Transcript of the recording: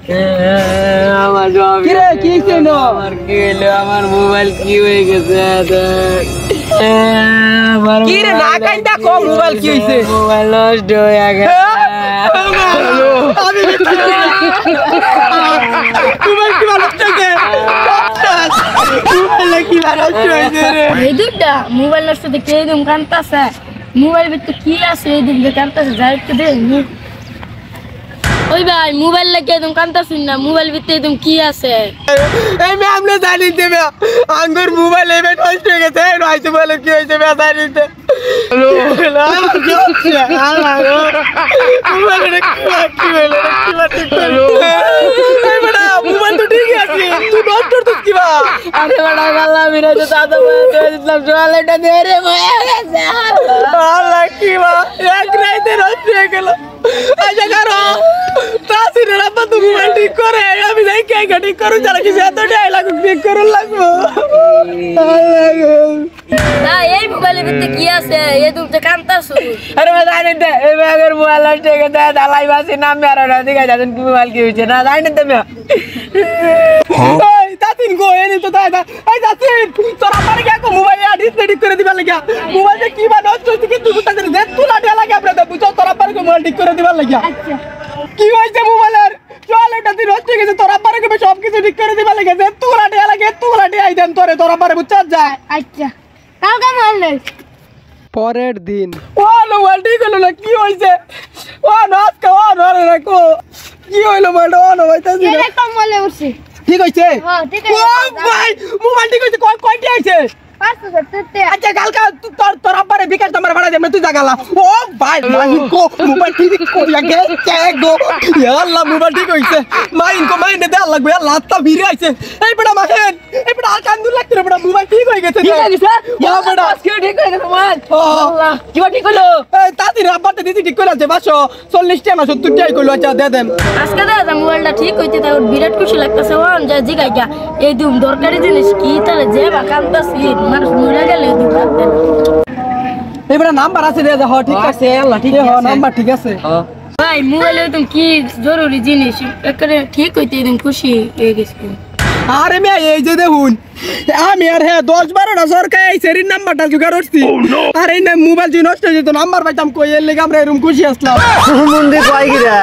আমার কি রে কি হইছে আমার কি হলো আমার মোবাইল কি হয়ে গেছে কি রে না কাইন্দা কো মোবাইল কি হইছে মোবাইল নষ্ট হয়ে গেছে আমি মোবাইল কি ভালো থেকে মোবাইল কি ভালো হইছে রে এই দুটা মোবাইল নষ্ট দেখে একদম কান্তাছে মোবাইল ভিতরে কি আছে এদিক দিয়ে কান্তাছে যাই একটু দে ওই ভাই মোবাইল লাগে একদম কান্তাছিস না মোবাইল ভিতরে একদম কি আছে এই মে আমনে জানি দেবে আঙ্গুর মোবাইল এবে নষ্ট হয়ে গেছে নয়তো বলে কি হইছে মে জানি দে মোবাইল তো ঠিক আছে তুই নষ্ট করছিস কি বা আরে বড় গাল্লা মেরে তো দাদা বলতে দিলাম জোয়ালেটা দে রে হয়ে গেছে আল্লাহ কি বা এক রাতে নষ্ট হয়ে গেল আচ্ছা করো তাসিরের আব্বা তো মোবাইল ঠিক করে আমি যাই কে ঠিক করু যারা কিছু এত ডায়লগ ঠিক করুন লাগবো না এই মোবাইলের ভিতরে কি আছে একদম তো কান্তাছিস আরে मैं জানি দে এই ব্যাগের মোবাইল নষ্ট হয়ে গেছে দালাই বাসি নাম মেরা না দিগা যাবেন কি মোবাইল কি হইছে না জানি দে মে এই তাতিন গো এনি তো দাদা এই তাতিন তোরা পারে কে কো মোবাইল আডিট ঠিক করে দিবা লাগা মোবাইলে কি বা নষ্ট হইছে কি তুই তাদের দেখ তুই লাটে লাগা আমরা বুঝো তোরা পারে কো মোবাইল ঠিক করে দিবা লাগা আচ্ছা কি হইছে মোবাইলের চল এটা তুই নষ্ট হয়ে গেছে তোরা পারে কো সব কিছু ঠিক করে দিবা লাগা যে তুই লাটে আই দেন তোরে তোরা পারে বুঝছ যা আচ্ছা কালকে মারলে পরের দিন ও মোবাইল ঠিক হলো না কি হইছে ও নষ্ট ও নরে রাখো কি হইলো মোবাইল ও না হইতাছি না একটা মলে উঠছে ঠিক হইছে হ্যাঁ ঠিক ও ভাই মোবাইল ঠিক হইছে কয়টি আইছে 500 আচ্ছা কালকা তোর আব্বারে বিকাশ তোমার ভাড়া দেব তুই জাগালা ও ভাই মাইন কো মোবাইল ঠিক করিয়া গেছে গো আল্লাহ মোবাইল ঠিক হইছে মাইন দে লাগবে আল্লাহ তা ভিড়ে আইছে এই বড় মাহেন এই বড় কান্দু লাগতে রে বড় মোবাইল ঠিক হই গেছে ঠিক আছে স্যার ইয়া বড় আজকে ঠিক হয়ে গেছে মোবাইল আল্লাহ কি ঠিক হলো এই তাতির আব্বাতে দিদি ঠিক করে আছে 540 টাকা 70 টাকা কইলো আচ্ছা দে দেন আজকে দাদা মোবাইলটা ঠিক হইতে তাও বিরাট খুশি লাগতেছে ওন যা জিগাই গা এই দুম দরকারি জিনিস কি তাহলে যে বা কান্তাছি মানুষ মরে গেলে দুম রাখতে এই বড় নাম্বার আছে দে হ ঠিক আছে আল্লাহ ঠিক আছে নাম্বার ঠিক আছে ভাই মোবাইল একদম কি জরুরি জিনিস একেবারে ঠিক হইতে একদম খুশি হয়ে গেছি আরে মে এই যে দেখুন আমি আর হ্যাঁ 10-12টা সরকার এই সেরির নাম্বারটা জোগাড় করছি আর এই মোবাইল যে নষ্ট হয়ে যেত নাম্বার পাইতাম কই এর লেগে আমরা এরকম খুশি আসলাম মন্দির কয় কি রে